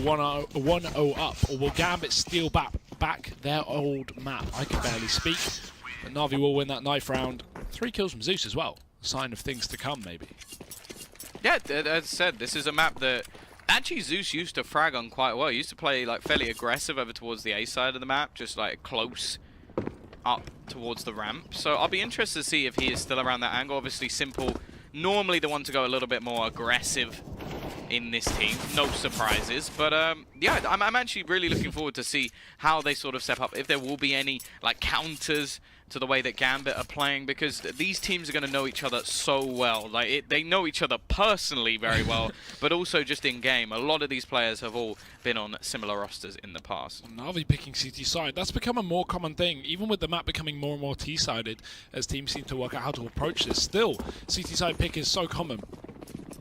go 1-0 up, or will Gambit steal back their old map? I can barely speak, but Navi will win that knife round. 3 kills from Zeus as well. A sign of things to come, maybe. Yeah, as I said, this is a map that actually Zeus used to frag on quite well. He used to play like fairly aggressive over towards the A side of the map, just like close up towards the ramp. So I'll be interested to see if he is still around that angle. Obviously, Simple, normally the one to go a little bit more aggressive in this team. No surprises. But yeah, I'm actually really looking forward to see how they sort of step up. If there will be any like counters to the way that Gambit are playing, because these teams are going to know each other so well. Like they know each other personally very well, but also just in game. A lot of these players have all been on similar rosters in the past. Navi picking CT side, that's become a more common thing, even with the map becoming more and more T-sided as teams seem to work out how to approach this. Still, CT side pick is so common.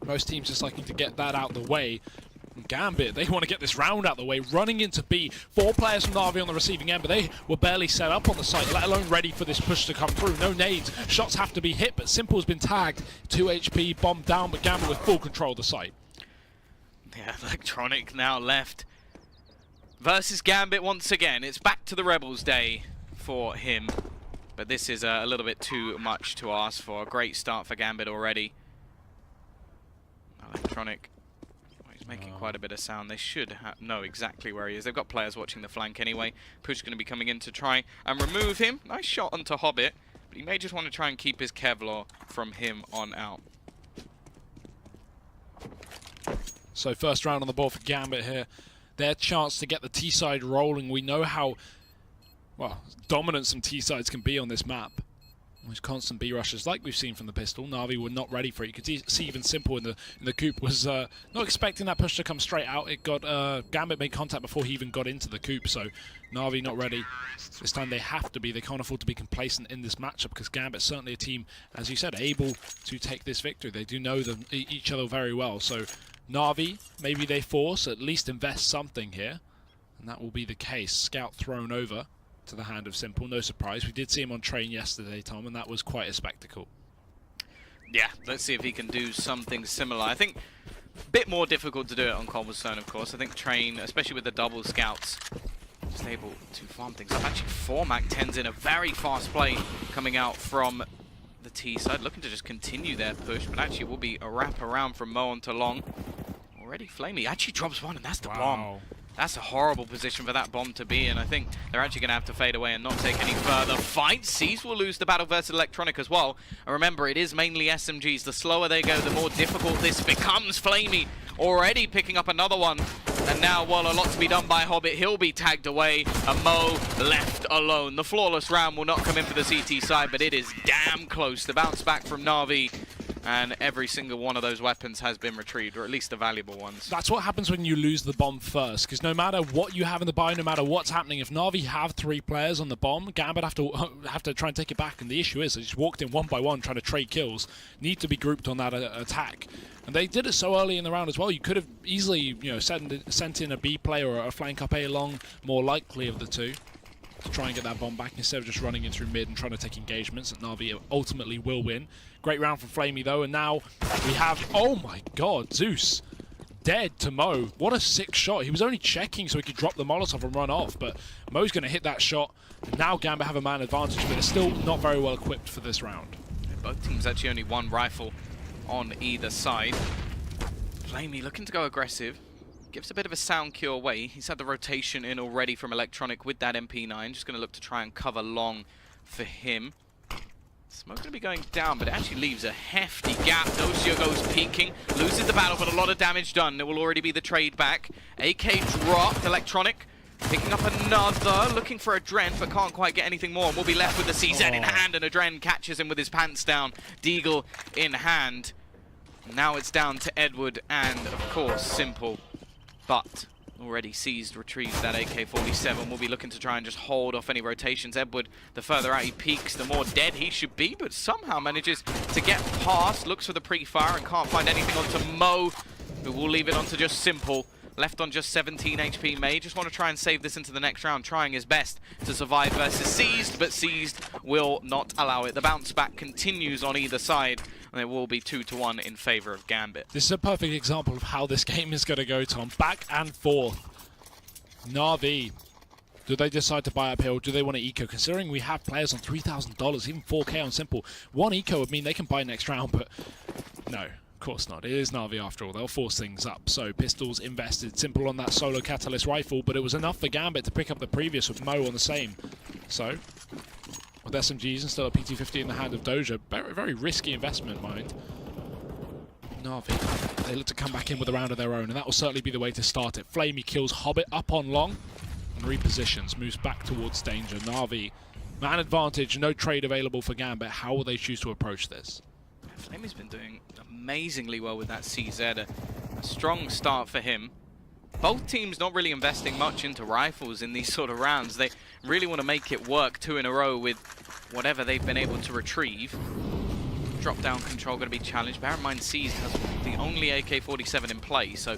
Most teams just liking to get that out the way. Gambit, they want to get this round out the way, running into B. 4 players from Navi on the receiving end, but they were barely set up on the site, let alone ready for this push to come through. No nades, shots have to be hit, but Simple's been tagged. 2 HP, bomb down, but Gambit with full control of the site. Yeah, Electronic now left versus Gambit once again. It's back to the Rebels day for him, but this is a little bit too much to ask for. A great start for Gambit already. Electronic, he's making quite a bit of sound. They should know exactly where he is. They've got players watching the flank anyway. Push going to be coming in to try and remove him. Nice shot onto Hobbit, but he may just want to try and keep his Kevlar from him on out. So first round on the board for Gambit here. Their chance to get the T-side rolling. We know how, well, dominant some T-sides can be on this map. Those constant B rushes, like we've seen from the pistol. Navi were not ready for it. You could see even Simple in the coop was not expecting that push to come straight out. It got Gambit made contact before he even got into the coop. So Navi not ready. This time they have to be. They can't afford to be complacent in this matchup, because Gambit's certainly a team, as you said, able to take this victory. They do know them each other very well. So Navi, maybe they force, at least invest something here, and that will be the case. Scout thrown over to the hand of Simple, no surprise. We did see him on train yesterday, Tom, and that was quite a spectacle. Yeah, let's see if he can do something similar. I think a bit more difficult to do it on Cobblestone, of course. I think train, especially with the double scouts, is able to farm things up. Actually, 4 Mac 10s in a very fast play coming out from the T side, looking to just continue their push, but actually it will be a wrap around from Mo onto Long. Already Flamey actually drops one, and that's the bomb. That's a horrible position for that bomb to be in. I think they're actually going to have to fade away and not take any further fight. Seas will lose the battle versus Electronic as well. And remember, it is mainly SMGs. The slower they go, the more difficult this becomes. Flamey already picking up another one. And now, well, a lot to be done by Hobbit. He'll be tagged away. And Mo left alone. The flawless round will not come in for the CT side, but it is damn close. The bounce back from Navi. And every single one of those weapons has been retrieved, or at least the valuable ones. That's what happens when you lose the bomb first, because no matter what you have in the buy, no matter what's happening, if Navi have 3 players on the bomb, Gambit have to try and take it back. And the issue is, they just walked in one by one trying to trade kills, need to be grouped on that attack. And they did it so early in the round as well. You could have easily, you know, sent in a B player or a flank up A long, more likely of the two, to try and get that bomb back instead of just running in through mid and trying to take engagements that Navi ultimately will win. Great round from Flamey though, and now we have, oh my god, Zeus dead to Mo. What a sick shot. He was only checking so he could drop the Molotov and run off, but Mo's going to hit that shot. And now Gambit have a man advantage, but it's still not very well equipped for this round. Both teams actually only 1 rifle on either side. Flamey looking to go aggressive. Gives a bit of a sound cure away. He's had the rotation in already from Electronic with that MP9. Just going to look to try and cover Long for him. Smoke going to be going down, but it actually leaves a hefty gap. Nocio goes peeking, loses the battle, but a lot of damage done. There will already be the trade back. AK dropped. Electronic picking up another, looking for Adren, but can't quite get anything more. And we'll be left with the CZ in hand, and Adren catches him with his pants down. Deagle in hand. Now it's down to Edward and, of course, Simple. But already seized, retrieves that AK-47. We'll be looking to try and just hold off any rotations. Edward, the further out he peeks, the more dead he should be, but somehow manages to get past, looks for the pre-fire and can't find anything onto Mo, who will leave it onto just Simple. Left on just 17 HP. May just want to try and save this into the next round, trying his best to survive versus Seized, but Seized will not allow it. The bounce back continues on either side and it will be 2-1 in favor of Gambit. This is a perfect example of how this game is going to go, Tom. Back and forth. Navi. Do they decide to buy up here, or do they want to eco? Considering we have players on $3,000, even 4K on Simple, one eco would mean they can buy next round, but no, of course not. It is Navi after all. They'll force things up. So Pistols invested. Simple on that solo catalyst rifle, but it was enough for Gambit to pick up the previous with Mo on the same. So, with SMGs and still a PT-50 in the hand of Doja, very, very risky investment, mind. Navi, they look to come back in with a round of their own, and that will certainly be the way to start it. Flamey kills Hobbit up on long, and repositions, moves back towards danger. Navi, man advantage, no trade available for Gambit. How will they choose to approach this? Flamey's been doing amazingly well with that CZ. A strong start for him. Both teams not really investing much into rifles in these sort of rounds. They really want to make it work 2 in a row with whatever they've been able to retrieve. Drop down control going to be challenged. Bear in mind, Seized has the only AK-47 in play, so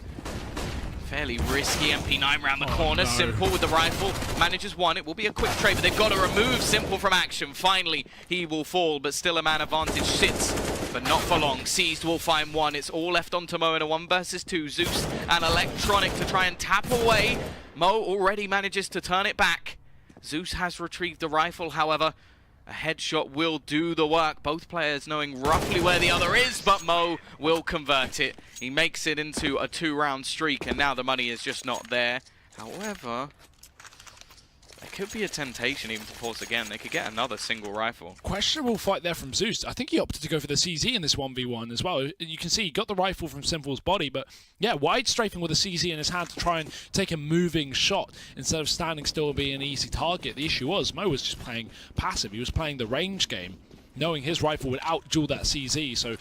fairly risky. MP9 round the corner. No. Simple with the rifle. Manages one. It will be a quick trade, but they've got to remove Simple from action. Finally, he will fall, but still a man advantage sits, but not for long. Seized will find one. It's all left on to Mo in a 1 versus 2. Zeus and Electronic to try and tap away. Mo already manages to turn it back. Zeus has retrieved the rifle, however. A headshot will do the work. Both players knowing roughly where the other is, but Mo will convert it. He makes it into a 2-round streak, and now the money is just not there. However, there could be a temptation even to pause again. They could get another single rifle. Questionable fight there from Zeus. I think he opted to go for the CZ in this 1v1 as well. You can see he got the rifle from Simple's body, but yeah, wide strafing with a CZ in his hand to try and take a moving shot instead of standing still and being an easy target. The issue was Mo was just playing passive. He was playing the range game, knowing his rifle would out-duel that CZ, so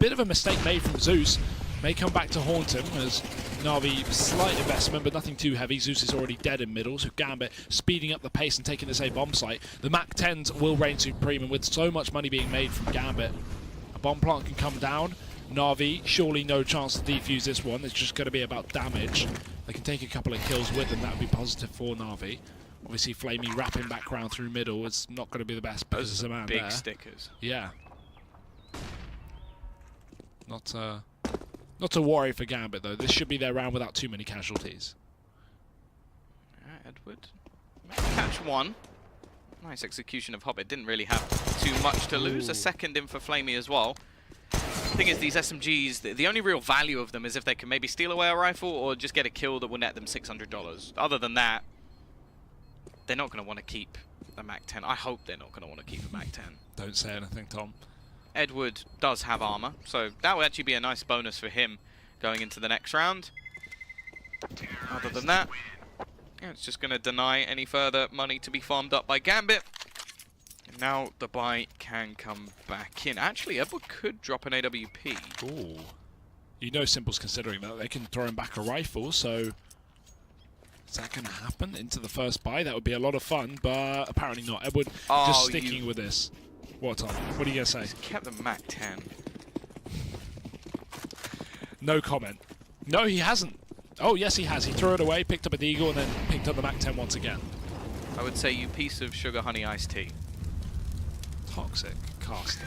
bit of a mistake made from Zeus. May come back to haunt him as Navi, slight investment, but nothing too heavy. Zeus is already dead in middle, so Gambit speeding up the pace and taking this A bomb site. The MAC-10s will reign supreme, and with so much money being made from Gambit, a bomb plant can come down. Navi, surely no chance to defuse this one. It's just going to be about damage. They can take a couple of kills with them. That would be positive for Navi. Obviously, Flamey wrapping back round through middle. It's not going to be the best because there's a man Big there. stickers. Yeah. Not to worry for Gambit, though. This should be their round without too many casualties. Edward. Catch one. Nice execution of Hobbit. Didn't really have too much to lose. Ooh. A second in for Flamey as well. Thing is, these SMGs, the only real value of them is if they can maybe steal away a rifle or just get a kill that will net them $600. Other than that, they're not going to want to keep a MAC-10. I hope they're not going to want to keep a MAC-10. Don't say anything, Tom. Edward does have armor, so that will actually be a nice bonus for him going into the next round. Other than that, yeah, it's just going to deny any further money to be farmed up by Gambit. And now the buy can come back in. Actually, Edward could drop an AWP. Ooh. You know Simple's considering that. They can throw him back a rifle, so is that going to happen into the first buy? That would be a lot of fun, but apparently not. Edward just sticking with this. What, Tom? What are you going to say? He's kept the MAC-10. No comment. No, he hasn't. Oh, yes, he has. He threw it away, picked up a Deagle, and then picked up the MAC-10 once again. I would say you piece of sugar honey iced tea. Toxic caster.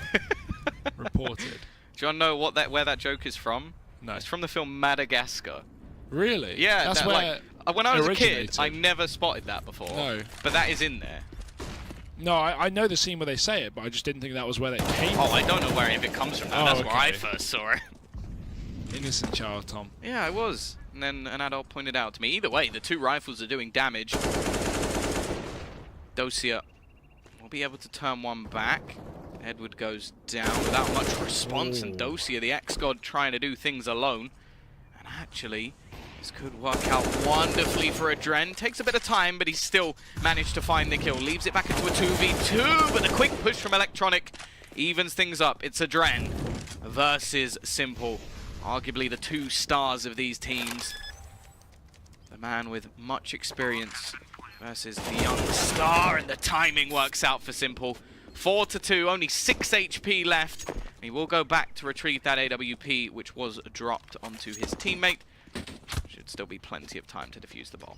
Reported. Do you want to know what where that joke is from? No. It's from the film Madagascar. Really? Yeah, That's that, where like, when I was a originated. kid, I never spotted that before. No. But that is in there. No, I know the scene where they say it, but I just didn't think that was where they came Oh, from. I don't know where if it comes from. Oh, That's okay. where I first saw it. Innocent child, Tom. Yeah, I was. And then an adult pointed out to me. Either way, the two rifles are doing damage. Dosia will be able to turn one back. Edward goes down without much response, and Dosia, the ex-god, trying to do things alone. And actually, this could work out wonderfully for Adren. Takes a bit of time, but he's still managed to find the kill. Leaves it back into a 2v2, but the quick push from Electronic evens things up. It's Adren versus Simple. Arguably the two stars of these teams. The man with much experience versus the young star, and the timing works out for Simple. 4-2, only 6 HP left. He will go back to retrieve that AWP, which was dropped onto his teammate. Should still be plenty of time to defuse the bomb.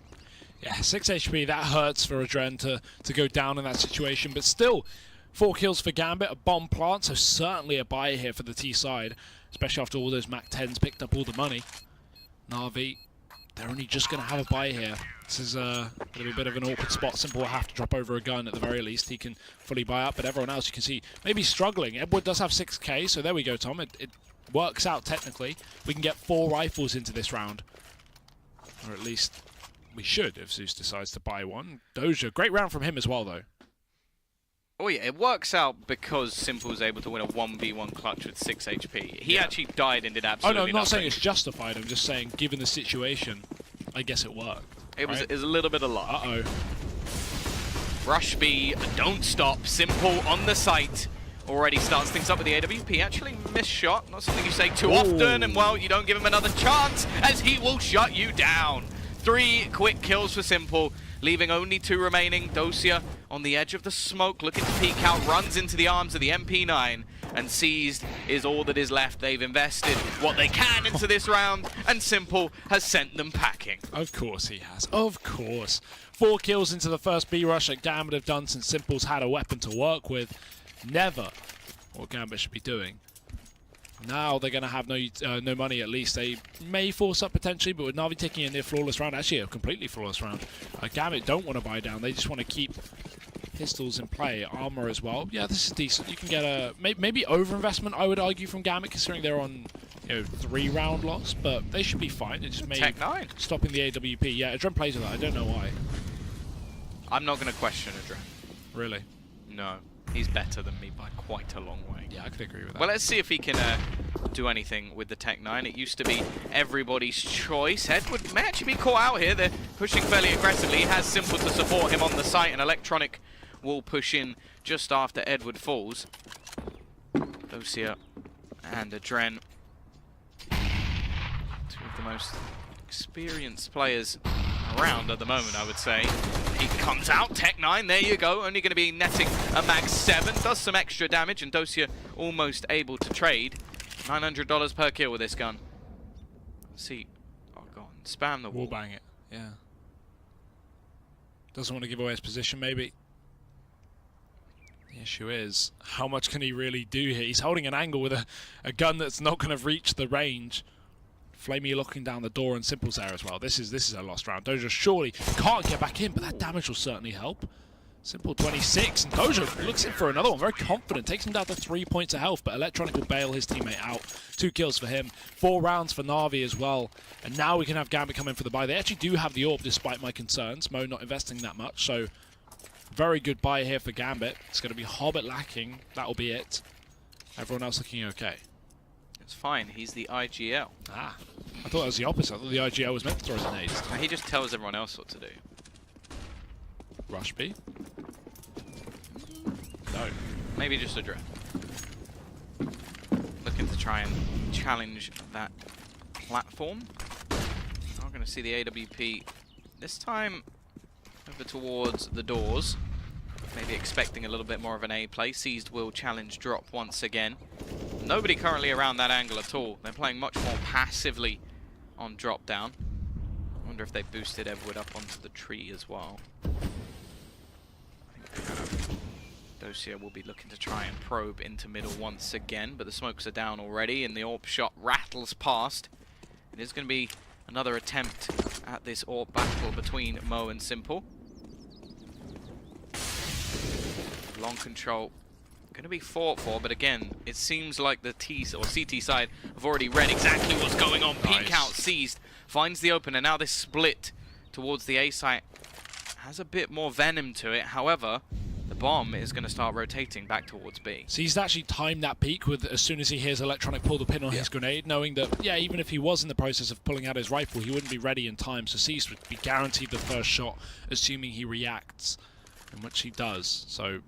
Yeah, 6 HP, that hurts for Adren to go down in that situation, but still, 4 kills for Gambit, a bomb plant, so certainly a buy here for the T side, especially after all those Mac 10s picked up all the money. Navi, they're only just going to have a buy here. This is going to be a bit of an awkward spot. Simple will have to drop over a gun at the very least. He can fully buy up, but everyone else you can see maybe struggling. Edward does have 6k, so there we go, Tom. It works out technically. We can get 4 rifles into this round. Or at least we should if Zeus decides to buy one. Doja, great round from him as well, though. Oh yeah, it works out because Simple was able to win a 1v1 clutch with 6 HP. He actually died and did absolutely nothing. I'm not nothing. saying it's justified. I'm just saying, given the situation, I guess it worked. It was a little bit of luck. Uh-oh. Rush B, don't stop. Simple on the site. Already starts things up with the AWP. Actually missed shot. Not something you say too often. And well, you don't give him another chance as he will shut you down. 3 quick kills for Simple, leaving only 2 remaining. Dosia on the edge of the smoke, looking to peek out, runs into the arms of the MP9, and Seized is all that is left. They've invested what they can into this round, and Simple has sent them packing. Of course he has. Of course. 4 kills into the first B rush that Gambit have done since Simple's had a weapon to work with. Never what Gambit should be doing. Now they're going to have no money at least. They may force up potentially, but with Navi taking a near flawless round, actually a completely flawless round, Gambit don't want to buy down. They just want to keep pistols in play, armor as well. Yeah, this is decent. You can get a maybe overinvestment, I would argue, from Gambit, considering they're on 3-round loss, but they should be fine. It just may Tech 9 stopping the AWP. Yeah, Adren plays with that. I don't know why. I'm not going to question Adren. Really? No. He's better than me by quite a long way. Yeah, I could agree with that. Well, let's see if he can do anything with the Tech 9. It used to be everybody's choice. Edward may actually be caught out here. They're pushing fairly aggressively. He has Simple to support him on the site, and Electronic will push in just after Edward falls. Dosia and Adren, 2 of the most experienced players around at the moment, I would say. He comes out, Tech 9, there you go. Only going to be netting a Mag 7. Does some extra damage, and Dosia almost able to trade. $900 per kill with this gun. Let's see. Oh, go on. Spam the wall. Bang it, yeah. Doesn't want to give away his position, maybe. The issue is, how much can he really do here? He's holding an angle with a gun that's not going to reach the range. Flamey looking down the door, and Simple's there as well. This is a lost round. Doja surely can't get back in, but that damage will certainly help. Simple 26, and Doja looks in for another one. Very confident, takes him down to 3 points of health, but Electronic will bail his teammate out. 2 kills for him, 4 rounds for Navi as well. And now we can have Gambit come in for the buy. They actually do have the AWP, despite my concerns. Mo not investing that much, so very good buy here for Gambit. It's going to be Hobbit lacking. That'll be it. Everyone else looking okay. It's fine. He's the IGL. Ah, I thought it was the opposite. I thought the IGL was meant to throw grenades. He just tells everyone else what to do. Rush B? No. Maybe just Adren. Looking to try and challenge that platform. Not going to see the AWP this time over towards the doors. Maybe expecting a little bit more of an A play. Seized will challenge drop once again. Nobody currently around that angle at all. They're playing much more passively on drop down. I wonder if they boosted Edward up onto the tree as well. I think Dosia will be looking to try and probe into middle once again, but the smokes are down already and the AWP shot rattles past. It is going to be another attempt at this AWP battle between Mo and Simple. Long control. Going to be fought for, but again, it seems like the T or CT side have already read exactly what's going on. Nice. Peek out, Seized, finds the open, and now this split towards the A site has a bit more venom to it. However, the bomb is going to start rotating back towards B. So he's actually timed that peak with as soon as he hears Electronic pull the pin on his grenade, knowing that, yeah, even if he was in the process of pulling out his rifle, he wouldn't be ready in time. So Seized would be guaranteed the first shot, assuming he reacts, in which he does. So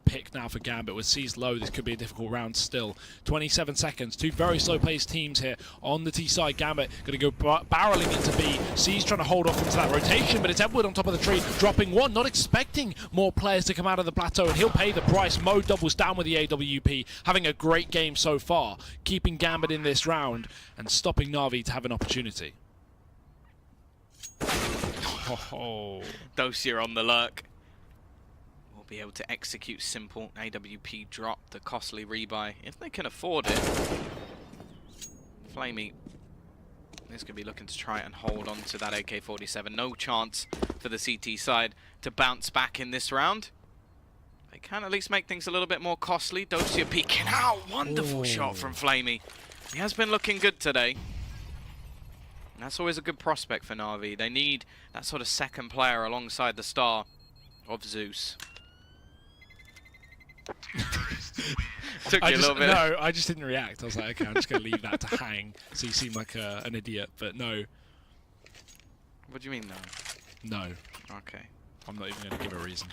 pick now for Gambit. With Seized low, this could be a difficult round still. 27 seconds. 2 very slow-paced teams here on the T side. Gambit going to go barreling into B. Seized trying to hold off into that rotation, but it's Edward on top of the tree, dropping one, not expecting more players to come out of the plateau, and he'll pay the price. Mo doubles down with the AWP, having a great game so far, keeping Gambit in this round and stopping Navi to have an opportunity. Oh. Dosia on the lurk. will be able to execute simple. AWP drop the costly rebuy if they can afford it. Flamey is going to be looking to try and hold on to that AK-47. No chance for the CT side to bounce back in this round. They can at least make things a little bit more costly. Dosia peeking out. Wonderful shot from Flamey. He has been looking good today. And that's always a good prospect for Navi. They need that sort of second player alongside the star of Zeus. Took you a little bit. No, I just didn't react. I was like, okay, I'm just going to leave that to hang. So you seem like an idiot, but no. What do you mean, no? No. Okay. I'm not even going to give a reason.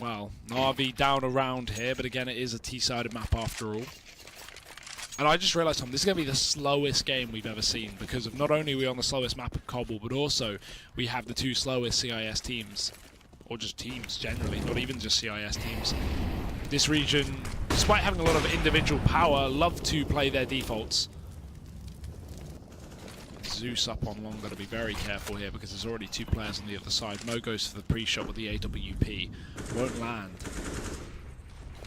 Well, Navi down around here, but again, it is a T-sided map after all. And I just realised something. This is going to be the slowest game we've ever seen because of not only are we on the slowest map of Cobble, but also we have the two slowest CIS teams. Or just teams, generally, not even just CIS teams. This region, despite having a lot of individual power, love to play their defaults. Zeus up on long, got to be very careful here because there's already two players on the other side. Mo goes for the pre-shot with the AWP. Won't land.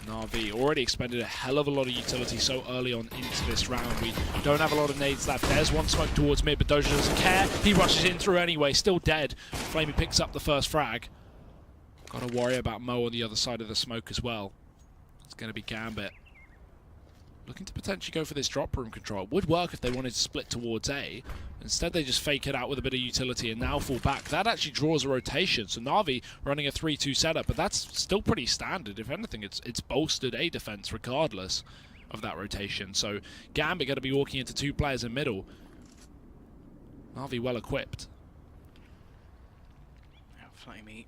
Navi already expended a hell of a lot of utility so early on into this round. We don't have a lot of nades left. There's one smoke towards mid, but Doja doesn't care. He rushes in through anyway, still dead. Flamey picks up the first frag. Got to worry about Mo on the other side of the smoke as well. It's going to be Gambit. Looking to potentially go for this drop room control. It would work if they wanted to split towards A. Instead, they just fake it out with a bit of utility and now fall back. That actually draws a rotation. So Navi running a 3-2 setup, but that's still pretty standard. If anything, it's bolstered A defense regardless of that rotation. So Gambit going to be walking into two players in middle. Navi well equipped. Flamey.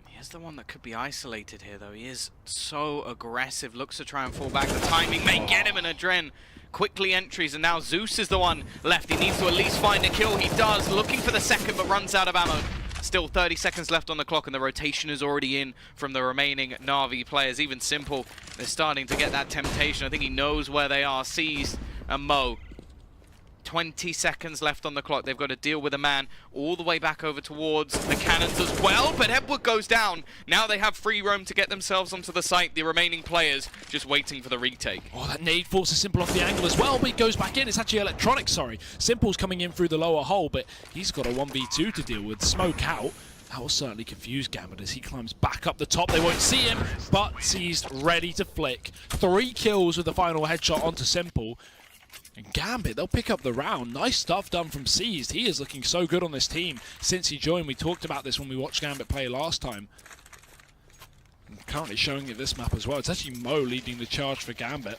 He is the one that could be isolated here, though. He is so aggressive. Looks to try and fall back. The timing may get him, and Adren quickly entries, and now Zeus is the one left. He needs to at least find a kill. He does. Looking for the second, but runs out of ammo. Still 30 seconds left on the clock, and the rotation is already in from the remaining Navi players. Even Simple, they're starting to get that temptation. I think he knows where they are. Seized, and Mo. 20 seconds left on the clock. They've got to deal with a man all the way back over towards the cannons as well, but Edward goes down. Now they have free roam to get themselves onto the site. The remaining players just waiting for the retake. Oh, that nade forces Simple off the angle as well, but he goes back in. It's actually Electronic, sorry. Simple's coming in through the lower hole, but he's got a 1v2 to deal with. Smoke out. That will certainly confuse Gambit as he climbs back up the top. They won't see him, but Seized ready to flick. 3 kills with the final headshot onto Simple. And Gambit, they'll pick up the round. Nice stuff done from Seized. He is looking so good on this team since he joined. We talked about this when we watched Gambit play last time. And currently showing it this map as well. It's actually Mo leading the charge for Gambit.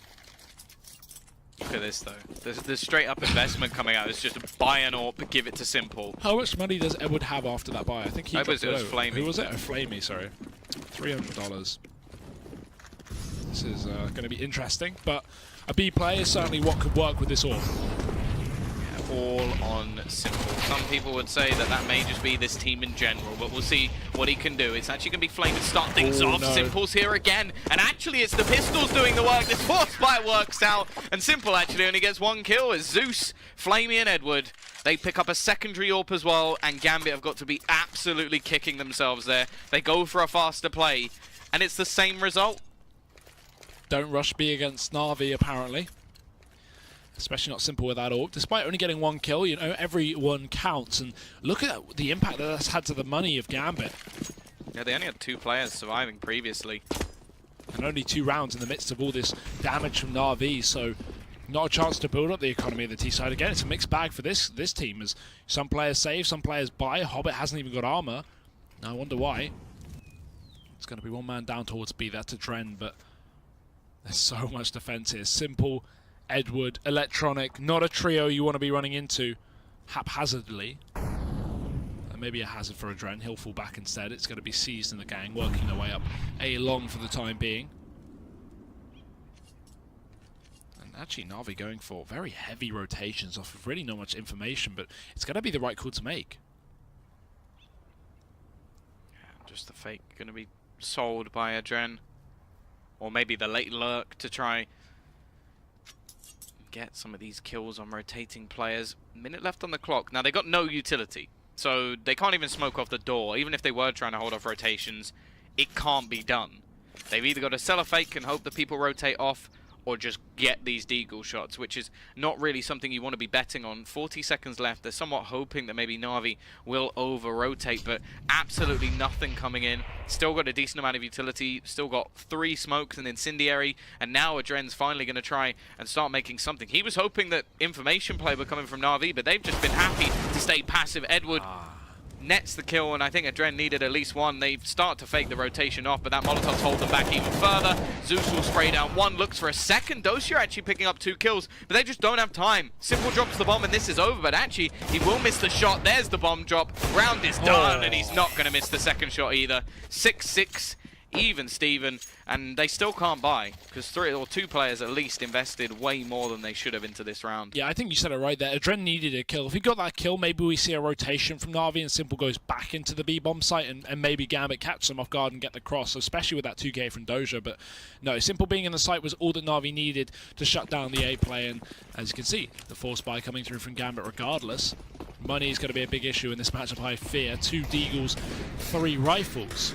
Look at this, though. The straight-up investment coming out is just buy an AWP, give it to Simple. How much money does Edward have after that buy? I think he it was Flamey. Who was it? Oh, Flamey, sorry. $300. This is going to be interesting, but a B play is certainly what could work with this AWP. Yeah, all on Simple. Some people would say that that may just be this team in general, but we'll see what he can do. It's actually going to be Flame to start things off. No. Simple's here again, and actually it's the pistols doing the work. This force fire works out, and Simple actually only gets 1 kill as Zeus, Flamey, and Edward. They pick up a secondary AWP as well, and Gambit have got to be absolutely kicking themselves there. They go for a faster play, and it's the same result. Don't rush B against Navi, apparently. Especially not Simple with that AWP. Despite only getting 1 kill, you know, every one counts. And look at the impact that that's had to the money of Gambit. Yeah, they only had 2 players surviving previously. And only 2 rounds in the midst of all this damage from Navi, so not a chance to build up the economy of the T-side. Again, it's a mixed bag for this team, as some players save, some players buy. Hobbit hasn't even got armor. I wonder why. It's going to be 1 man down towards B. That's a trend, but there's so much defense here. Simple, Edward, Electronic, not a trio you want to be running into haphazardly. And maybe a hazard for Adren. He'll fall back instead. It's going to be Seized in the gang, working their way up A long for the time being. And actually Navi going for very heavy rotations off of really not much information, but it's going to be the right call to make. Yeah, just the fake going to be sold by Adren. Or maybe the late lurk to try get some of these kills on rotating players. Minute left on the clock. Now, they got no utility. So they can't even smoke off the door. Even if they were trying to hold off rotations, it can't be done. They've either got to sell a fake and hope that people rotate off, or just get these deagle shots, which is not really something you want to be betting on. 40 seconds left. They're somewhat hoping that maybe Navi will over-rotate, but absolutely nothing coming in. Still got a decent amount of utility, still got 3 smokes and incendiary, and now Adren's finally going to try and start making something. He was hoping that information play were coming from Navi, but they've just been happy to stay passive. Edward nets the kill, and I think Adren needed at least one. They start to fake the rotation off, but that Molotov's hold them back even further. Zeus will spray down one, looks for a second. Dosia actually picking up 2 kills, but they just don't have time. Simple drops the bomb, and this is over, but actually, he will miss the shot. There's the bomb drop. Round is done, and he's not going to miss the second shot either. 6-6. Even Steven, and they still can't buy because 3 or 2 players at least invested way more than they should have into this round. Yeah, I think you said it right there. Adren needed a kill. If he got that kill, maybe we see a rotation from Navi and Simple goes back into the B-bomb site and maybe Gambit catch them off guard and get the cross, especially with that 2K from Doja. But no, Simple being in the site was all that Navi needed to shut down the A play, and as you can see, the force buy coming through from Gambit regardless. Money is going to be a big issue in this matchup, I fear. 2 deagles, 3 rifles.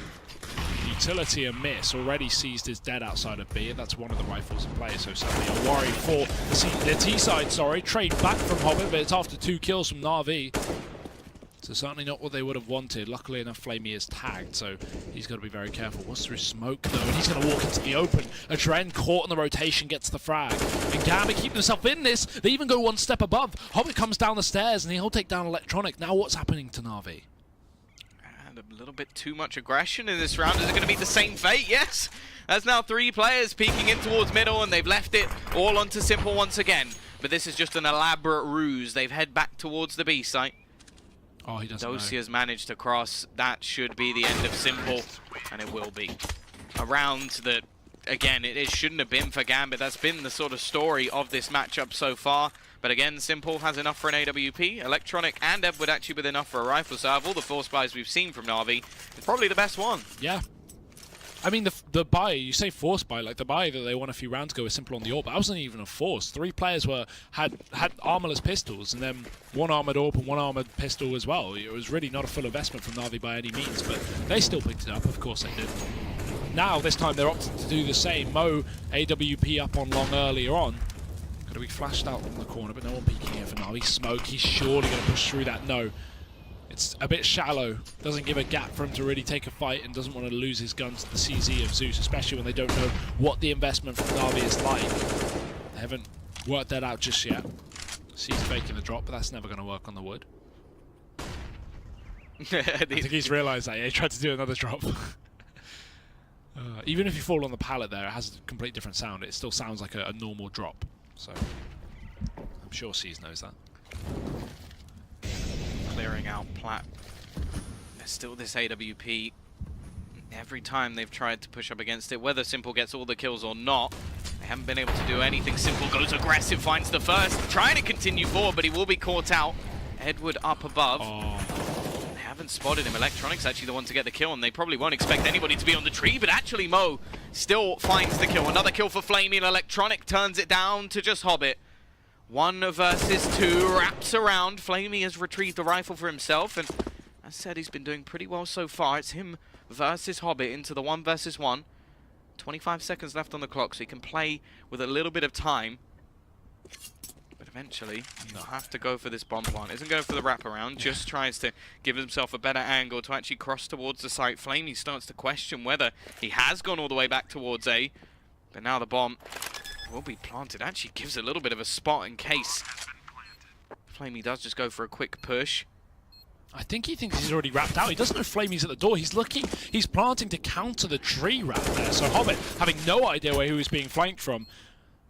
Utility and miss already seized his dead outside of B, and that's one of the rifles in play, so certainly a worry for the T side, trade back from Hobbit, but it's after 2 kills from Navi. So certainly not what they would have wanted. Luckily enough, Flamey is tagged, so he's got to be very careful. What's through smoke though, and he's going to walk into the open. Adren caught in the rotation, gets the frag. And Gambit keep himself in this. They even go 1 step above. Hobbit comes down the stairs, and he'll take down Electronic. Now what's happening to Navi? A little bit too much aggression in this round. Is it going to be the same fate? Yes! That's now 3 players peeking in towards middle, and they've left it all onto Simple once again. But this is just an elaborate ruse. They've head back towards the B site. Oh, he doesn't Dosia's managed to cross. That should be the end of Simple, and it will be. A round that, again, it shouldn't have been for Gambit. That's been the sort of story of this matchup so far. But again, Simple has enough for an AWP. Electronic and Edward actually with enough for a rifle. So out of all the force buys we've seen from Navi, it's probably the best one. Yeah. I mean, the buy, you say force buy, like the buy that they won a few rounds ago was Simple on the AWP, but that wasn't even a force. 3 players had armorless pistols, and then 1 armored AWP and 1 armored pistol as well. It was really not a full investment from Navi by any means, but they still picked it up, of course they did. Now, this time, they're opting to do the same. Mo, AWP up on long earlier on. Going to be flashed out from the corner, but no one peeking here for Navi. Smoke, he's surely going to push through that. No. It's a bit shallow. Doesn't give a gap for him to really take a fight, and doesn't want to lose his guns to the CZ of Zeus, especially when they don't know what the investment from Navi is like. They haven't worked that out just yet. He's faking the drop, but that's never going to work on the wood. I think he's realised that. Yeah, he tried to do another drop. Even if you fall on the pallet there, it has a complete different sound. It still sounds like a normal drop. So I'm sure C's knows that. Clearing out Plat. There's still this AWP. Every time they've tried to push up against it, whether Simple gets all the kills or not, they haven't been able to do anything. Simple goes aggressive, finds the first, trying to continue forward, but he will be caught out. Edward up above. They haven't spotted him. Electronic's actually the one to get the kill, and they probably won't expect anybody to be on the tree, but actually Mo still finds the kill. Another kill for Flamey, and Electronic turns it down to just Hobbit. 1 versus 2, wraps around. Flamey has retrieved the rifle for himself, and as said, he's been doing pretty well so far. It's him versus Hobbit into the 1 versus 1. 25 seconds left on the clock, so he can play with a little bit of time. But eventually, he'll have to go for this bomb plant. Isn't going for the wraparound, just tries to give himself a better angle to actually cross towards the site. Flamey starts to question whether he has gone all the way back towards A, but now the bomb will be planted. Actually gives a little bit of a spot in case Flamey does just go for a quick push. I think he thinks he's already wrapped out. He doesn't know Flamey's at the door. He's looking, he's planting to counter the tree wrap there. So Hobbit having no idea where he was being flanked from.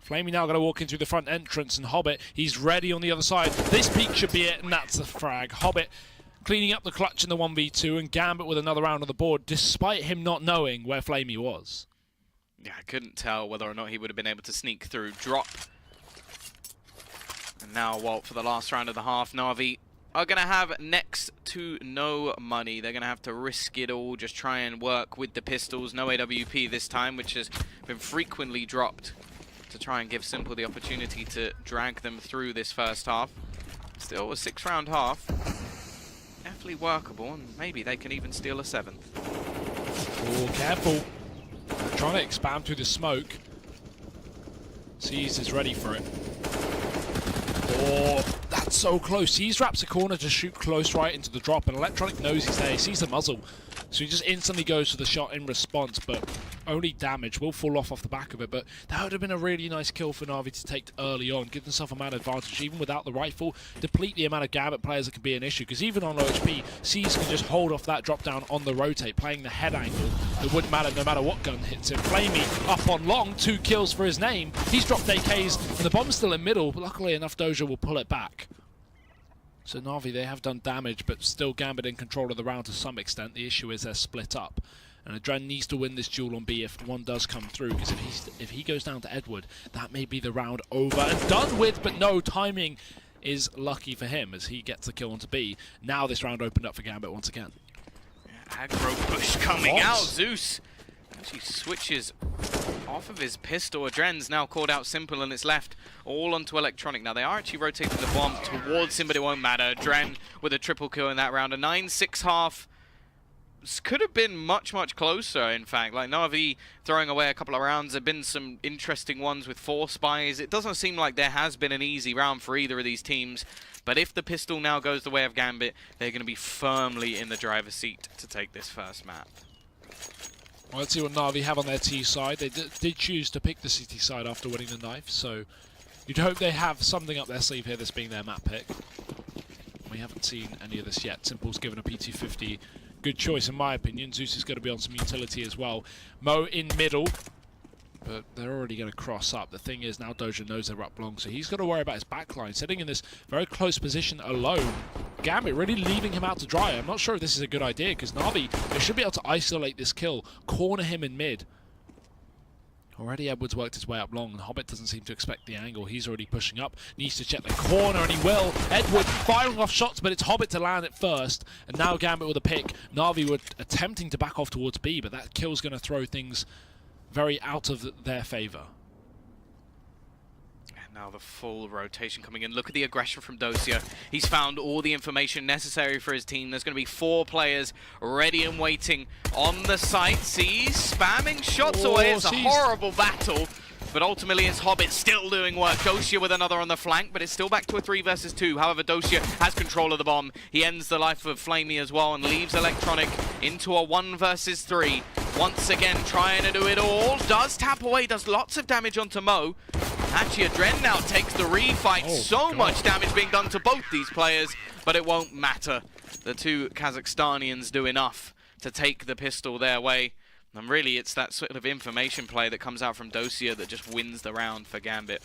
Flamey now going to walk in through the front entrance, and Hobbit, he's ready on the other side. This peak should be it, and that's the frag. Hobbit cleaning up the clutch in the 1v2, and Gambit with another round on the board, despite him not knowing where Flamey was. Yeah, I couldn't tell whether or not he would have been able to sneak through. Drop. And now, Walt, for the last round of the half, Navi are going to have next to no money. They're going to have to risk it all, just try and work with the pistols. No AWP this time, which has been frequently dropped to try and give Simple the opportunity to drag them through this first half. Still a 6-round half. definitely workable, and maybe they can even steal a 7th. Oh, careful. Trying to expand through the smoke. Seas is ready for it. Oh, that's so close. Seas wraps a corner to shoot close right into the drop, and Electronic knows he's there. He sees the muzzle, so he just instantly goes for the shot in response, but only damage will fall off the back of it. But that would have been a really nice kill for Navi to take early on, give themselves a man advantage even without the rifle, deplete the amount of Gambit players that can be an issue, because even on low HP, Seas can just hold off that drop down on the rotate, playing the head angle. It wouldn't matter no matter what gun hits him. Flamey up on long, 2 kills for his name. He's dropped AKs, and the bomb's still in middle, but luckily enough Doja will pull it back. So Navi, they have done damage, but still Gambit in control of the round to some extent. The issue is they're split up. And Adren needs to win this duel on B if one does come through, because if he goes down to Edward, that may be the round over and done with, but no, timing is lucky for him as he gets the kill onto B. Now this round opened up for Gambit once again. Yeah, aggro push coming out. Zeus actually switches off of his pistol. Adren's now called out simple, and it's left all onto Electronic. Now they are actually rotating the bomb towards him, but it won't matter. Adren with a triple kill in that round. A 9-6 half. Could have been much, much closer, in fact. Like, Navi throwing away a couple of rounds. There have been some interesting ones with 4 spies. It doesn't seem like there has been an easy round for either of these teams. But if the pistol now goes the way of Gambit, they're going to be firmly in the driver's seat to take this first map. Well, let's see what Navi have on their T side. They did choose to pick the CT side after winning the knife, so you'd hope they have something up their sleeve here, this being their map pick. We haven't seen any of this yet. Simple's given a P250. Good choice in my opinion. Zeus is going to be on some utility as well. Mo in middle, but they're already going to cross up. The thing is, now Doja knows they're up long, so he's got to worry about his backline. Sitting in this very close position alone, Gambit really leaving him out to dry. I'm not sure if this is a good idea, because Navi, they should be able to isolate this kill, corner him in mid. Already Edwards worked his way up long, and Hobbit doesn't seem to expect the angle. He's already pushing up, needs to check the corner, and he will. Edward firing off shots, but it's Hobbit to land it first. And now Gambit with a pick. Navi were attempting to back off towards B, but that kill's going to throw things very out of their favour. Now the full rotation coming in. Look at the aggression from Dosia. He's found all the information necessary for his team. There's going to be 4 players ready and waiting on the site. Sees spamming shots away. It's a horrible battle. But ultimately it's Hobbit still doing work. Dosia with another on the flank, but it's still back to a 3 versus 2. However, Dosia has control of the bomb. He ends the life of Flamey as well and leaves Electronic into a 1 versus 3. Once again trying to do it all. Does tap away, does lots of damage onto Mo. Actually, Adren now takes the refight. So much damage being done to both these players, but it won't matter. The 2 Kazakhstanians do enough to take the pistol their way. And really, it's that sort of information play that comes out from Dosia that just wins the round for Gambit.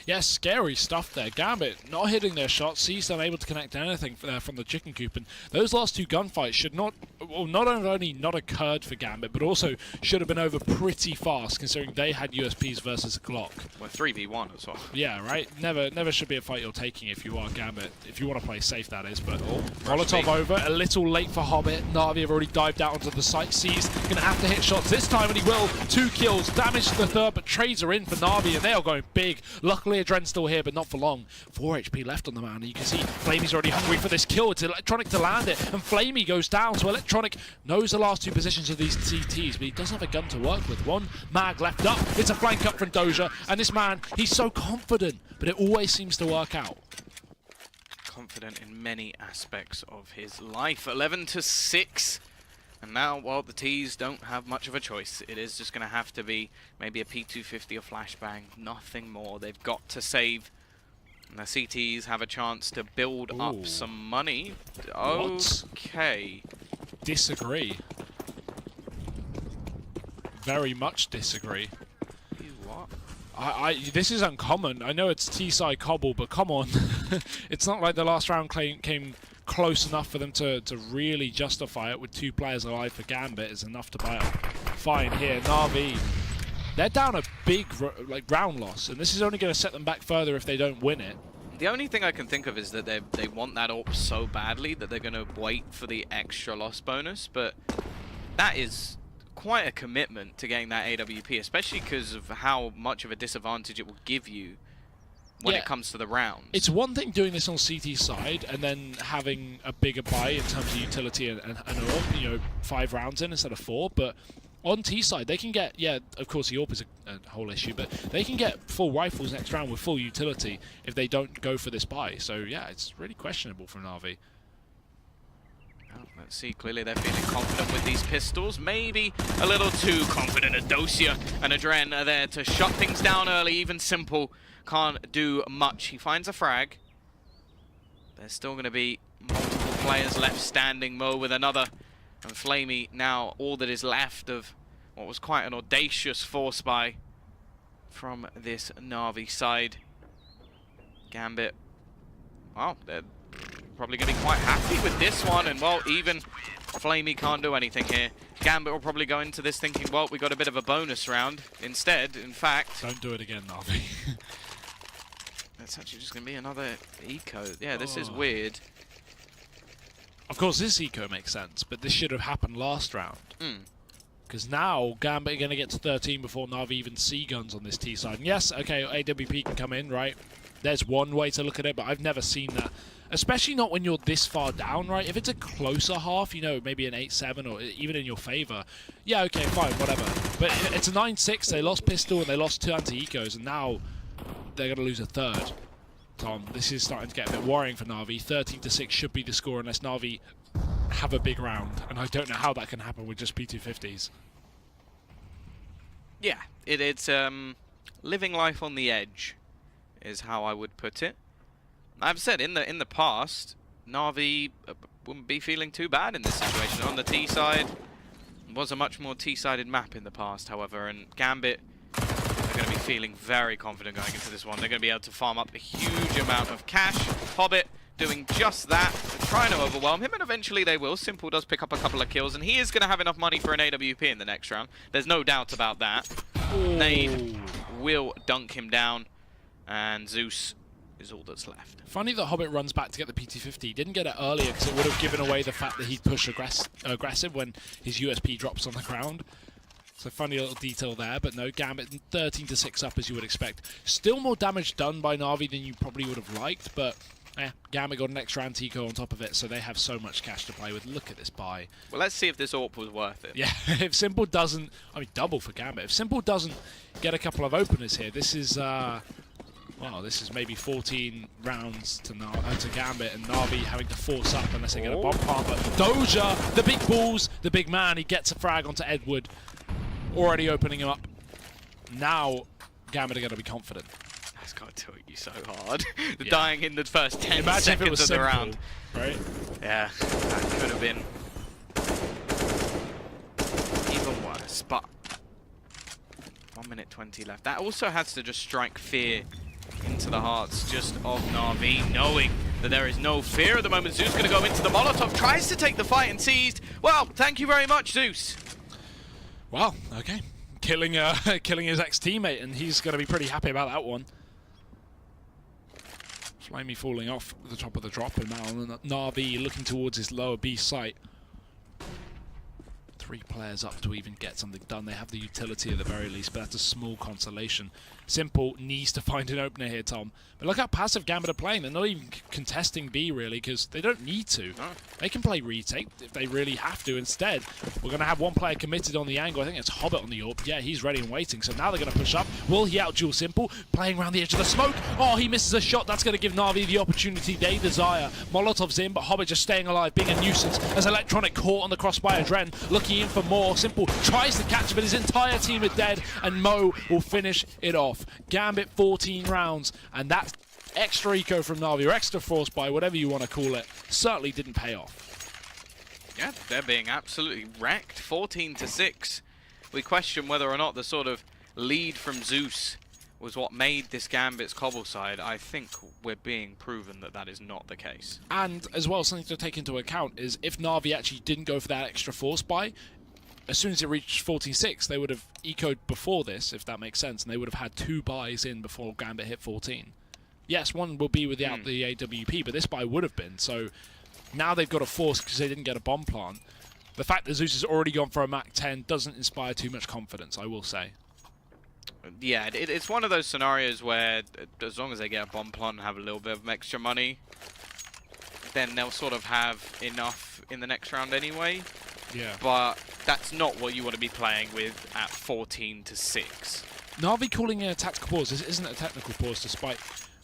Yeah, scary stuff there. Gambit not hitting their shots. Sees them able to connect anything from the chicken coop. And those last 2 gunfights should not only not occurred for Gambit, but also should have been over pretty fast, considering they had USPs versus a Glock. Well, 3v1 as well. Yeah, right? Never should be a fight you're taking if you are Gambit. If you want to play safe, that is. But Molotov over. A little late for Hobbit. Navi have already dived out onto the site. Sees going to have to hit shots this time, and he will. 2 kills. Damage to the 3rd, but trades are in for Navi, and they are going big. Luckily, Adren's still here, but not for long. 4 HP left on the man. And you can see Flamey's already hungry for this kill. It's Electronic to land it, and Flamey goes down. So Electronic knows the last 2 positions of these CTs, but he doesn't have a gun to work with. 1 mag left up. It's a flank up from Doja, and this man, he's so confident, but it always seems to work out. Confident in many aspects of his life. 11-6. And now, well, the T's don't have much of a choice. It is just going to have to be maybe a P250 or flashbang, nothing more. They've got to save. And the CTs have a chance to build up some money. Okay. Disagree. Very much disagree. What? This is uncommon. I know it's T-side cobble, but come on. It's not like the last round came close enough for them to really justify it. With 2 players alive for Gambit is enough to buy a fine here. Navi, they're down a big round loss, and this is only going to set them back further if they don't win it. The only thing I can think of is that they want that AWP so badly that they're going to wait for the extra loss bonus, but that is quite a commitment to getting that AWP, especially because of how much of a disadvantage it will give you when it comes to the rounds. It's one thing doing this on CT side and then having a bigger buy in terms of utility and AWP, you know, 5 rounds in instead of 4, but on T side they can get, yeah, of course the AWP is a whole issue, but they can get full rifles next round with full utility if they don't go for this buy. So yeah, it's really questionable from Navi. Well, let's see, clearly they're feeling confident with these pistols. Maybe a little too confident. Adosia and Adren are there to shut things down early. Even Simple can't do much. He finds a frag. There's still going to be multiple players left standing. Mo with another. And Flamey now all that is left of what was quite an audacious force buy from this Navi side. Gambit, well, they're probably going to be quite happy with this one. And, well, even Flamey can't do anything here. Gambit will probably go into this thinking, well, we got a bit of a bonus round. Instead, in fact... Don't do it again, Navi. That's actually just going to be another eco. Yeah, this is weird. Of course, this eco makes sense, but this should have happened last round. Because now Gambit are going to get to 13 before Navi even see guns on this T side. And yes, okay, AWP can come in, right? There's one way to look at it, but I've never seen that. Especially not when you're this far down, right? If it's a closer half, you know, maybe an 8-7 or even in your favor, yeah, okay, fine, whatever. But it's a 9-6, they lost pistol and they lost 2 anti-ecos, and now they're going to lose a third. Tom, this is starting to get a bit worrying for Navi. 13-6 should be the score unless Navi have a big round, and I don't know how that can happen with just P250s. Yeah, it's living life on the edge is how I would put it. I've said in the past, Navi wouldn't be feeling too bad in this situation. On the T side, it was a much more T-sided map in the past, however, and Gambit are going to be feeling very confident going into this one. They're going to be able to farm up a huge amount of cash. Hobbit doing just that, trying to overwhelm him, and eventually they will. Simple does pick up a couple of kills, and he is going to have enough money for an AWP in the next round. There's no doubt about that. Nave will dunk him down, and Zeus is all that's left. Funny that Hobbit runs back to get the PT-50. He didn't get it earlier because it would have given away the fact that he'd push aggressive when his USP drops on the ground. So funny little detail there, but no, Gambit 13-6 up as you would expect. Still more damage done by Navi than you probably would have liked, but Gambit got an extra Antico on top of it, so they have so much cash to play with. Look at this buy. Well, let's see if this AWP was worth it. Yeah, if Simple doesn't, I mean double for Gambit. If Simple doesn't get a couple of openers here, this is well, this is maybe 14 rounds to Gambit, and Navi having to force up unless they get a bomb plant. But Doja, the big balls, the big man, he gets a frag onto Edward, already opening him up. Now Gambit are going to be confident. That's got to hit you so hard. Dying in the first 10 Imagine seconds if it was of the simple, round. Right? Yeah, that could have been even worse, but 1 minute 20 left. That also has to just strike fear into the hearts just of Navi, knowing that there is no fear at the moment. Zeus going to go into the Molotov, tries to take the fight and seized. Well, thank you very much, Zeus. Well, okay. Killing his ex-teammate, and he's going to be pretty happy about that one. Flamey falling off the top of the drop, and now Navi looking towards his lower B site. 3 players up to even get something done. They have the utility at the very least, but that's a small consolation. Simple needs to find an opener here, Tom. But look how passive Gambit are playing. They're not even contesting B, really, because they don't need to. No. They can play retake if they really have to. Instead, we're going to have one player committed on the angle. I think it's Hobbit on the AWP. Yeah, he's ready and waiting. So now they're going to push up. Will he outduel Simple? Playing around the edge of the smoke. Oh, he misses a shot. That's going to give Navi the opportunity they desire. Molotov's in, but Hobbit just staying alive, being a nuisance as Electronic caught on the cross by Adren, looking in for more. Simple tries to catch him, but his entire team are dead, and Mo will finish it off. Gambit 14 rounds, and that extra eco from Navi, or extra force buy, whatever you want to call it, certainly didn't pay off. Yeah, they're being absolutely wrecked. 14-6. We question whether or not the sort of lead from Zeus was what made this Gambit's cobble side. I think we're being proven that that is not the case. And as well, something to take into account is if Navi actually didn't go for that extra force buy, as soon as it reached 14-6, they would have ecoed before this, if that makes sense, and they would have had 2 buys in before Gambit hit 14. Yes, one will be without the AWP, but this buy would have been. So now they've got a force because they didn't get a bomb plant. The fact that Zeus has already gone for a Mach 10 doesn't inspire too much confidence, I will say. Yeah, it's one of those scenarios where as long as they get a bomb plot and have a little bit of extra money, then they'll sort of have enough in the next round anyway. Yeah. But that's not what you want to be playing with at 14-6. Navi calling in a tactical pause. This isn't a technical pause, despite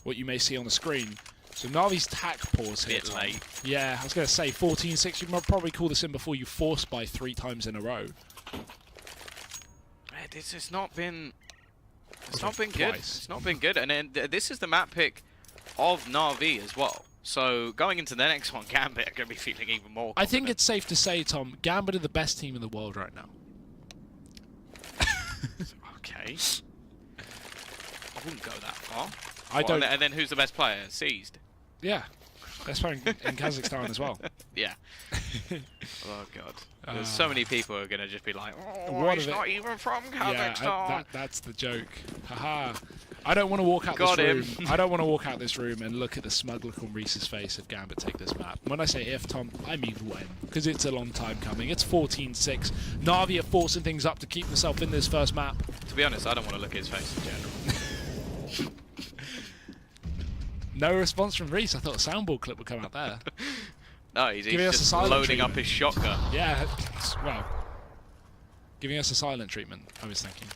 what you may see on the screen. So Navi's tac pause here. Bit late. Yeah, I was going to say 14-6. You might probably call this in before you force by 3 times in a row. It's not been. It's Okay, not been twice. good. It's not been good. And then this is the map pick of Navi as well. So going into the next one, Gambit are going to be feeling even more confident. I think it's safe to say, Tom, Gambit are the best team in the world right now. Okay. I wouldn't go that far. I don't. And then who's the best player? Seized. Yeah, best player in Kazakhstan as well. Yeah. Oh god. There's so many people who are gonna just be like, oh, What he's of it- not even from Kazakhstan. Yeah, that's the joke. Haha. I don't want to walk out Got this him. room. I don't want to walk out this room and look at the smug look on Reese's face if Gambit take this map. When I say if, Tom, I mean when, because it's a long time coming. It's 14-6. Navi are forcing things up to keep themselves in this first map. To be honest, I don't want to look at his face in general. No response from Reese. I thought a soundboard clip would come out there. No, he's Giving us a just silent loading up treatment. his shotgun. Yeah, well, giving us a silent treatment, I was thinking.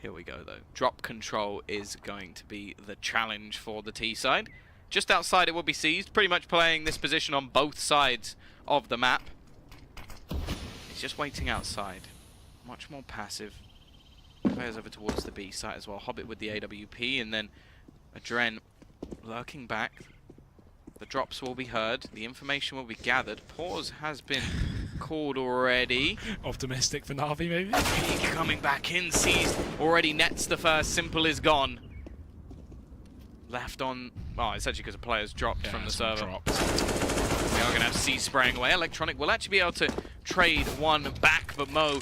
Here we go, though. Drop control is going to be the challenge for the T side. Just outside it will be seized, pretty much playing this position on both sides of the map. He's just waiting outside. Much more passive. Players over towards the B side as well. Hobbit with the AWP, and then Adren lurking back. The drops will be heard. The information will be gathered. Pause has been called already. Optimistic for Navi, maybe? He coming back in, seized. Already nets the first. Simple is gone. Left on. Oh, it's actually because the players dropped from the server. Dropped. We are going to have C spraying away. Electronic will actually be able to trade one back, but Mo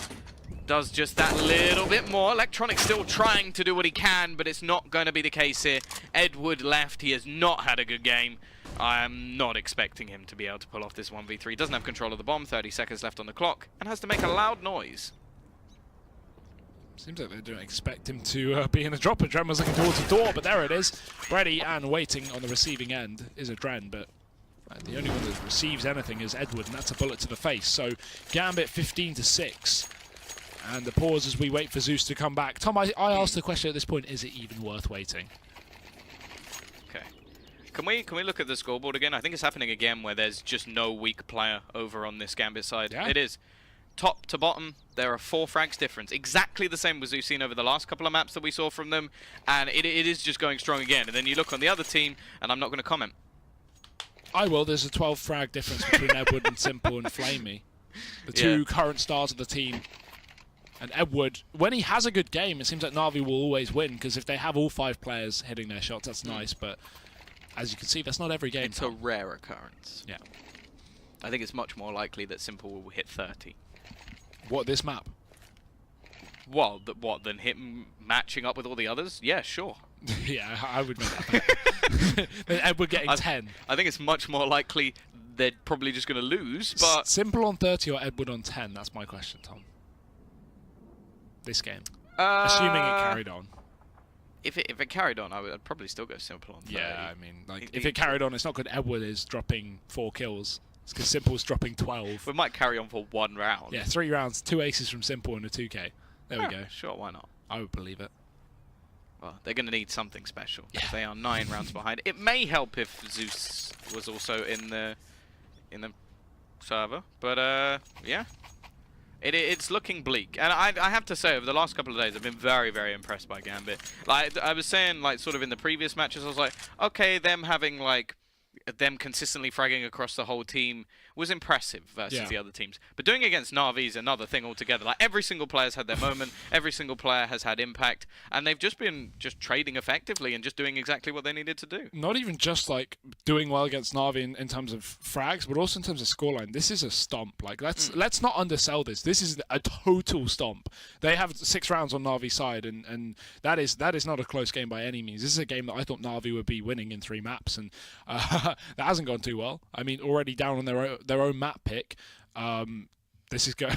does just that little bit more. Electronic still trying to do what he can, but it's not going to be the case here. Edward left. He has not had a good game. I am not expecting him to be able to pull off this 1v3. Doesn't have control of the bomb, 30 seconds left on the clock, and has to make a loud noise. Seems like they don't expect him to be in a drop. Adren was looking towards the door, but there it is. Ready and waiting on the receiving end is Adren, but the only one that receives anything is Edward, and that's a bullet to the face. So Gambit 15-6. And the pause as we wait for Zeus to come back. Tom, I asked the question at this point, is it even worth waiting? Okay. Can we look at the scoreboard again? I think it's happening again where there's just no weak player over on this Gambit side. Yeah. It is. Top to bottom, there are 4 frags difference. Exactly the same as we've seen over the last couple of maps that we saw from them. And it is just going strong again. And then you look on the other team, and I'm not going to comment. I will. There's a 12 frag difference between Edward and Simple and Flamey. The two current stars of the team. And Edward, when he has a good game, it seems like Navi will always win, because if they have all 5 players hitting their shots, that's nice. But as you can see, that's not every game. It's a rare occurrence. Yeah. I think it's much more likely that Simple will hit 30. What, this map? Well, than him matching up with all the others? Yeah, sure. Yeah, I would make that bet. Then Edward getting 10. I think it's much more likely they're probably just going to lose, but... Simple on 30 or Edward on 10? That's my question, Tom. This game. Assuming it carried on. If it carried on, I'd probably still go Simple on 30. Yeah, I mean, like, if it carried on, it's not good Edward is dropping 4 kills. It's because Simple's dropping 12. We might carry on for 1 round. Yeah, 3 rounds, 2 aces from Simple and a 2k. There we go. Sure, why not? I would believe it. Well, they're going to need something special. Yeah. They are 9 rounds behind. It may help if Zeus was also in the server, but yeah. It's looking bleak, and I have to say, over the last couple of days, I've been very, very impressed by Gambit. Like I was saying, like sort of in the previous matches, I was like, okay, them consistently fragging across the whole team was impressive versus the other teams. But doing it against Navi is another thing altogether. Like every single player's had their moment, every single player has had impact, and they've just been trading effectively and just doing exactly what they needed to do. Not even just like doing well against Navi in terms of frags, but also in terms of scoreline. This is a stomp. Like let's not undersell this. This is a total stomp. They have 6 rounds on Navi's side, and that is not a close game by any means. This is a game that I thought Navi would be winning in 3 maps, and that hasn't gone too well. I mean, already down on their own map pick. This is going.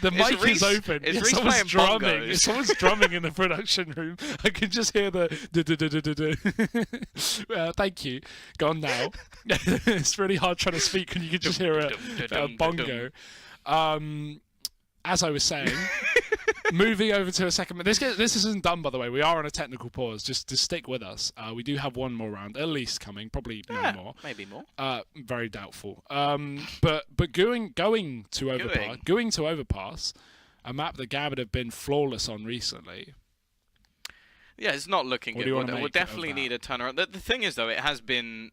The mic is open. Is Reese someone's playing drumming. bongos? Someone's drumming in the production room. I can just hear the. Thank you. Gone now. It's really hard trying to speak when you can just hear a bongo. As I was saying, moving over to a second. This isn't done, by the way. We are on a technical pause. Just to stick with us. We do have one more round, at least coming. Probably no more. Maybe more. Very doubtful. But going to Overpass, a map that Gambit have been flawless on recently. Yeah, it's not looking good. We'll definitely of need a turnaround. The thing is, though, it has been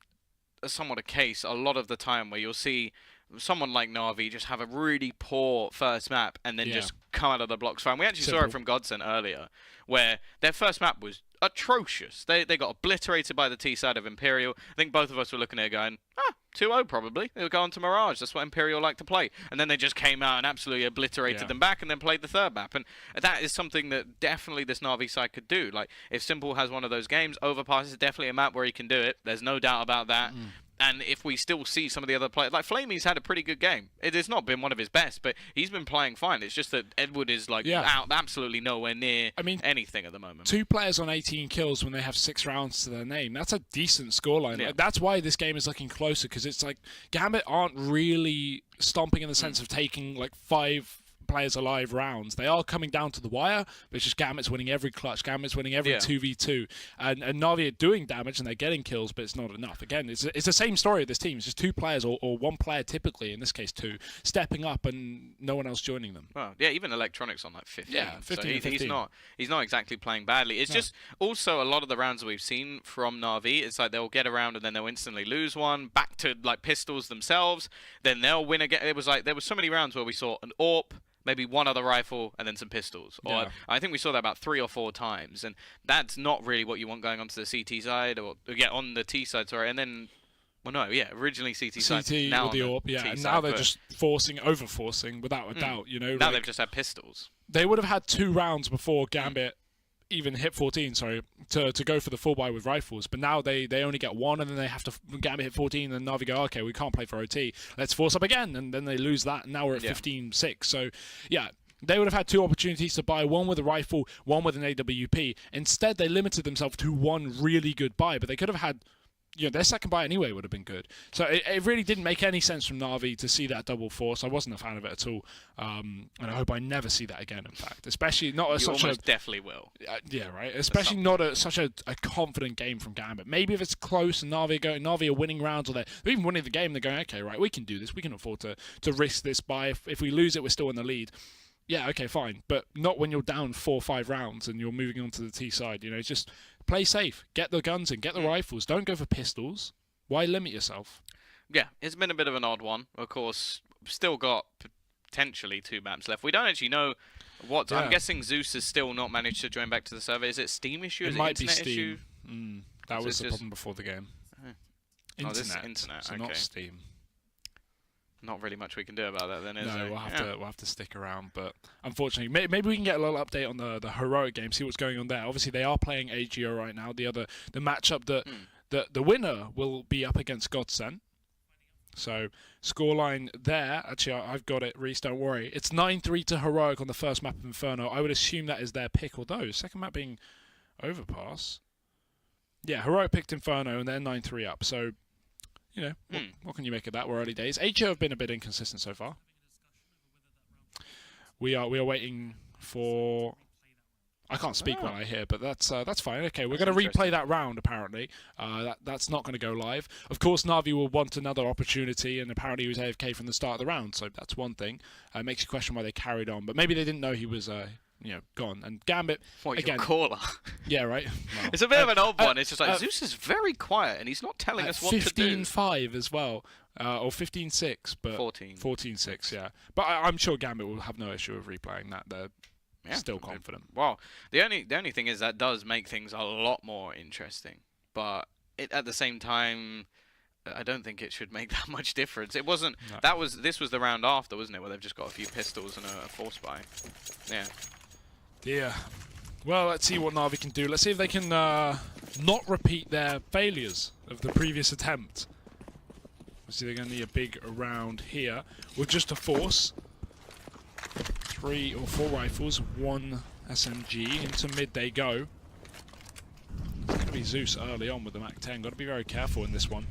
somewhat a case a lot of the time where you'll see someone like Navi just have a really poor first map and then just come out of the blocks fine. We actually saw it from Godsend earlier, where their first map was atrocious. They got obliterated by the T side of Imperial. I think both of us were looking at it going, 2-0 probably. They'll go on to Mirage. That's what Imperial like to play. And then they just came out and absolutely obliterated them back and then played the third map. And that is something that definitely this Navi side could do. Like, if Simple has one of those games, Overpass is definitely a map where he can do it. There's no doubt about that. And if we still see some of the other players, like Flamey's had a pretty good game. It has not been one of his best, but he's been playing fine. It's just that Edward is like out absolutely nowhere near anything at the moment. 2 players on 18 kills when they have 6 rounds to their name. That's a decent scoreline. Yeah. Like, that's why this game is looking closer, because it's like Gambit aren't really stomping in the sense of taking like 5 players alive rounds. They are coming down to the wire, but it's just Gambit's winning every clutch. Gambit's winning every 2v2. And Navi are doing damage and they're getting kills, but it's not enough. Again, it's the same story of this team. It's just 2 players or 1 player typically, in this case 2, stepping up and no one else joining them. Well, yeah, even Electronics on like 15. Yeah, 15, so 15. He's not exactly playing badly. It's just also a lot of the rounds that we've seen from Navi, it's like they'll get around and then they'll instantly lose one, back to like pistols themselves, then they'll win again. It was like there were so many rounds where we saw an AWP, maybe one other rifle, and then some pistols. Or I think we saw that about 3 or 4 times, and that's not really what you want going onto the CT side, or on the T side, sorry. And then, originally CT side, now with the AWP, and now they're just over-forcing without a doubt. You know, now they've just had pistols. They would have had 2 rounds before Gambit even hit 14, to go for the full buy with rifles, but now they only get 1, and then they have to Gambit hit 14, and Navi go, okay, we can't play for OT, let's force up again, and then they lose that, and now we're at 15-6. So yeah, they would have had 2 opportunities to buy, 1 with a rifle, 1 with an AWP. Instead, they limited themselves to 1 really good buy, but they could have had, their second buy anyway would have been good. So it really didn't make any sense from Navi to see that double force. I wasn't a fan of it at all, and I hope I never see that again. In fact, especially not as such a definitely will. Yeah, right. Especially not such a confident game from Gambit. Maybe if it's close and Navi are winning rounds, or they're even winning the game, they're going, okay, right, we can do this. We can afford to risk this buy. If we lose it, we're still in the lead. Yeah, okay, fine. But not when you're down 4 or 5 rounds and you're moving on to the T side. It's just play safe. Get the guns in. Get the rifles. Don't go for pistols. Why limit yourself? Yeah, it's been a bit of an odd one. Of course, still got potentially 2 maps left. We don't actually know what. I'm guessing Zeus has still not managed to join back to the server. Is it Steam issue? Is it might internet be Steam. issue? That was the problem before the game. Internet. So okay. not Steam. Not really much we can do about that then, is there? No, we'll have to stick around, but unfortunately, maybe we can get a little update on the Heroic game, see what's going on there. Obviously, they are playing AGO right now. The matchup that the winner will be up against Godsend. So scoreline there. Actually, I've got it, Reese. Don't worry. It's 9-3 to Heroic on the first map of Inferno. I would assume that is their pick, although second map being Overpass. Yeah, Heroic picked Inferno and they're 9-3 up. So. What can you make of that? We're early days. HO have been a bit inconsistent so far. We are waiting for. I can't speak while I hear, but that's fine. Okay, we're going to replay that round. Apparently, that's not going to go live. Of course, Navi will want another opportunity, and apparently he was AFK from the start of the round, so that's one thing. It makes you question why they carried on, but maybe they didn't know he was. Gone. And Gambit, again, your caller. Yeah, right. Well, it's a bit of an odd one. It's just like Zeus is very quiet, and he's not telling us what to do. 15-5 as well, or 15-6, but 14-6. Yeah, but I'm sure Gambit will have no issue of replaying that. They're still confident. Well, the only thing is that does make things a lot more interesting, but at the same time, I don't think it should make that much difference. It wasn't. No. This was the round after, wasn't it? Where they've just got a few pistols and a force buy. Yeah. Yeah. Well, let's see what Navi can do. Let's see if they can not repeat their failures of the previous attempt. Obviously, they're going to need a big round here with just a force. 3 or 4 rifles, 1 SMG. Into mid they go. It's going to be Zeus early on with the MAC-10. Got to be very careful in this one.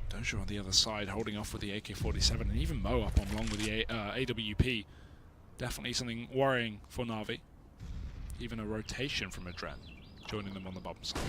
Doja on the other side, holding off with the AK-47, and even Mo up on long with the AWP. Definitely something worrying for Navi. Even a rotation from Adren, joining them on the bottom side.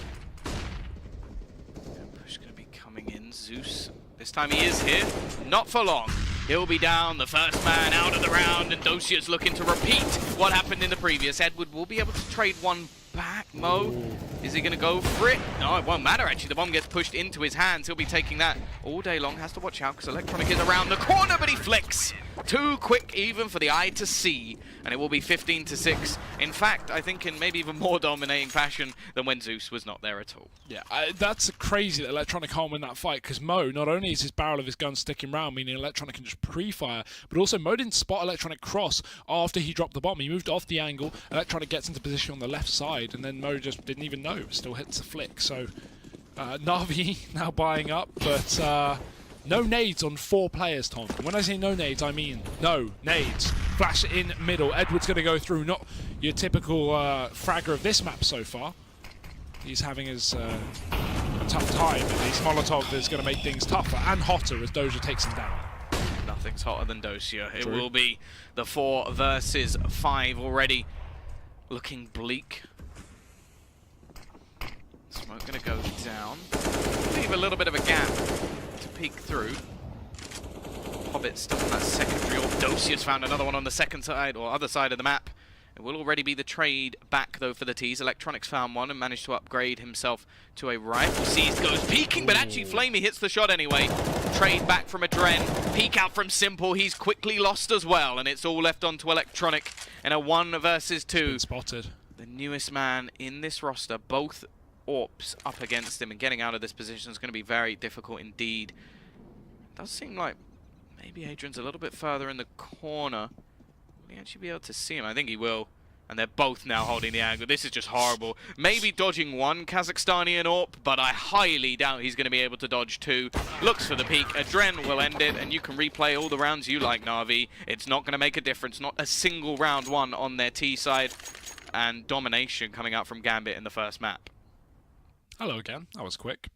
Push going to be coming in. Zeus, this time he is here. Not for long. He'll be down, the first man out of the round, and Docia's looking to repeat what happened in the previous. Edward will be able to trade one back. Mo, is he going to go for it? No, it won't matter actually. The bomb gets pushed into his hands. He'll be taking that all day long. Has to watch out because Electronic is around the corner, but he flicks. Too quick even for the eye to see, and it will be 15-6. In fact, I think in maybe even more dominating fashion than when Zeus was not there at all. Yeah, that's crazy that Electronic can't win that fight, because Mo, not only is his barrel of his gun sticking round, meaning Electronic can just pre-fire, but also Mo didn't spot Electronic cross after he dropped the bomb. He moved off the angle, Electronic gets into position on the left side, and then Mo just didn't even know, still hits a flick. So Navi now buying up, but no nades on 4 players, Tom. And when I say no nades, I mean no nades. Flash in middle. Edward's going to go through. Not your typical fragger of this map so far. He's having his tough time. And his Molotov is going to make things tougher and hotter as Doja takes him down. Nothing's hotter than Docia. It will be the 4 versus 5 already. Looking bleak. Smoke going to go down. Leave a little bit of a gap to peek through. Hobbit stuck on that secondary. Docia's found another one on the second side or other side of the map. It will already be the trade back though for the T's. Electronics found one and managed to upgrade himself to a rifle. Seized goes peeking, but actually Flamey hits the shot anyway. Trade back from Adren. Peek out from Simple. He's quickly lost as well, and it's all left onto Electronic in a 1 versus 2. Spotted. The newest man in this roster, both AWPs up against him, and getting out of this position is going to be very difficult indeed. It does seem like maybe Adrian's a little bit further in the corner. Will he actually be able to see him? I think he will. And they're both now holding the angle. This is just horrible. Maybe dodging one Kazakhstanian AWP, but I highly doubt he's going to be able to dodge 2. Looks for the peak. Adren will end it, and you can replay all the rounds you like, Navi. It's not going to make a difference. Not a single round won on their T side. And domination coming out from Gambit in the first map. Hello again. That was quick.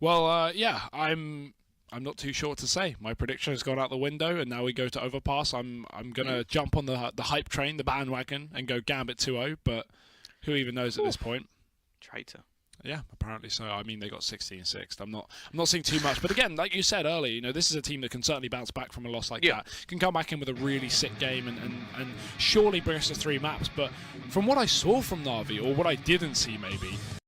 Well, yeah, I'm not too sure what to say. My prediction has gone out the window, and now we go to Overpass. I'm gonna jump on the hype train, the bandwagon, and go Gambit 2-0. But who even knows at this point? Traitor. Yeah, apparently so. I mean, they got 16-6. I'm not seeing too much. But again, like you said earlier, you know, this is a team that can certainly bounce back from a loss like that. Can come back in with a really sick game and surely bring us to 3 maps. But from what I saw from Navi, or what I didn't see maybe,